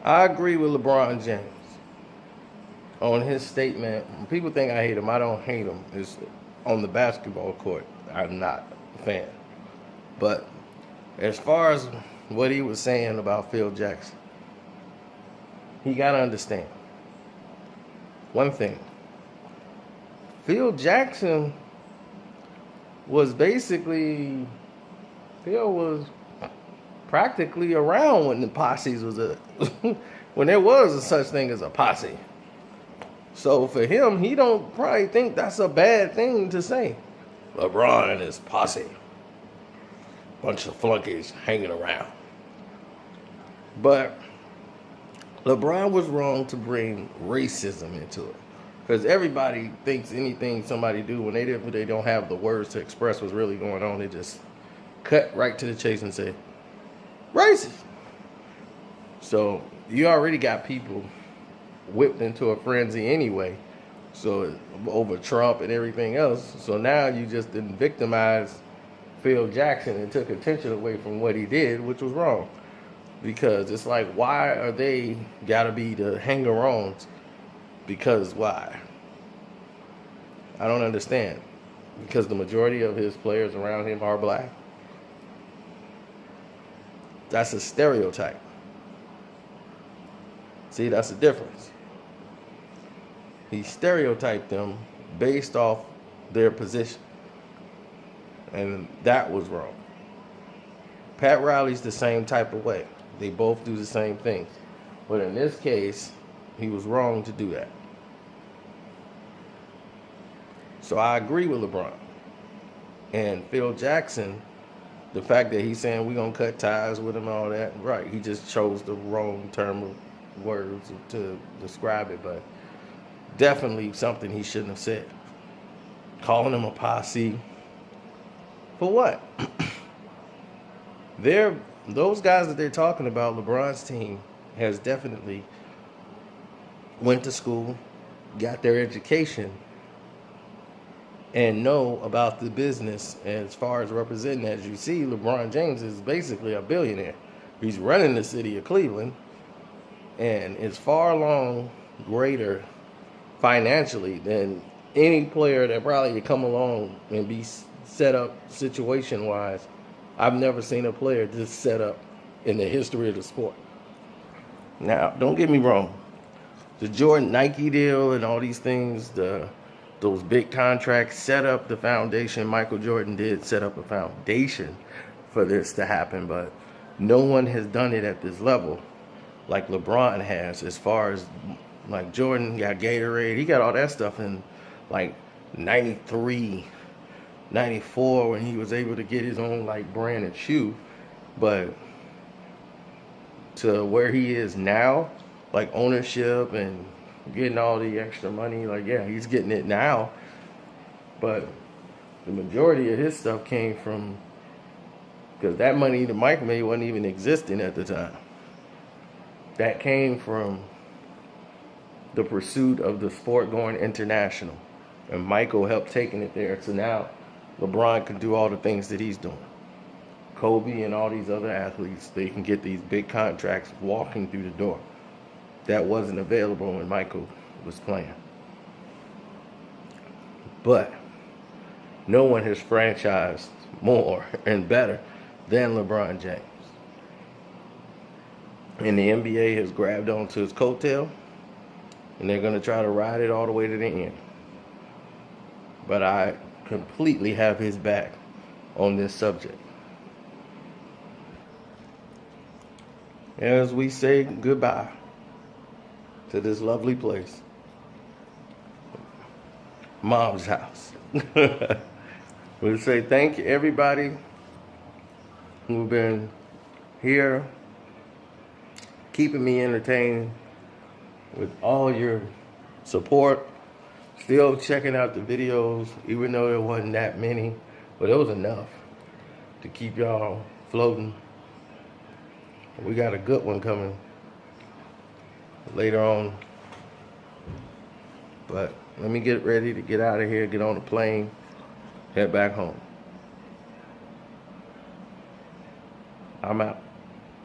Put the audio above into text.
I agree with LeBron James on his statement. When people think I hate him, I don't hate him. It's on the basketball court, I'm not a fan. But as far as what he was saying about Phil Jackson, he got to understand one thing. Phil Jackson was basically, Phil was practically around when the posses was when there was a such thing as a posse. So for him, he don't probably think that's a bad thing to say. LeBron and his posse. Bunch of flunkies hanging around. But LeBron was wrong to bring racism into it. Because everybody thinks anything somebody do when they don't have the words to express what's really going on, they just cut right to the chase and say, racist. So you already got people whipped into a frenzy anyway. So over Trump and everything else. So now you just didn't victimize Phil Jackson and took attention away from what he did, which was wrong. Because it's like, why are they gotta be the hanger-ons? Because why? I don't understand. Because the majority of his players around him are black. That's a stereotype. See, that's the difference. He stereotyped them based off their position. And that was wrong. Pat Riley's the same type of way. They both do the same things. But in this case, he was wrong to do that. So I agree with LeBron. And Phil Jackson, the fact that he's saying we're going to cut ties with him and all that, right, he just chose the wrong term of words to describe it, but definitely something he shouldn't have said. Calling him a posse. For what? Those guys that they're talking about, LeBron's team, has definitely went to school, got their education, and know about the business as far as representing. As you see, LeBron James is basically a billionaire. He's running the city of Cleveland, and is far long greater financially than any player that probably could come along and be set up situation-wise. I've never seen a player this set up in the history of the sport. Now, don't get me wrong. The Jordan Nike deal and all these things, those big contracts set up the foundation. Michael Jordan did set up a foundation for this to happen, but no one has done it at this level like LeBron has. As far as like Jordan got Gatorade, he got all that stuff in like 93, 94 when he was able to get his own like branded shoe. But to where he is now, like ownership and getting all the extra money, like yeah, he's getting it now. But the majority of his stuff came from, because that money that Mike made wasn't even existing at the time. That came from the pursuit of the sport going international. And Michael helped taking it there. So now LeBron can do all the things that he's doing. Kobe and all these other athletes, they can get these big contracts walking through the door. That wasn't available when Michael was playing. But no one has franchised more and better than LeBron James. And the NBA has grabbed onto his coattail, and they're going to try to ride it all the way to the end. But I completely have his back on this subject. As we say goodbye to this lovely place, Mom's house. We say thank you everybody who've been here keeping me entertained with all your support. Still checking out the videos, even though there wasn't that many, but it was enough to keep y'all floating. We got a good one coming later on. But let me get ready to get out of here, get on the plane, head back home. I'm out.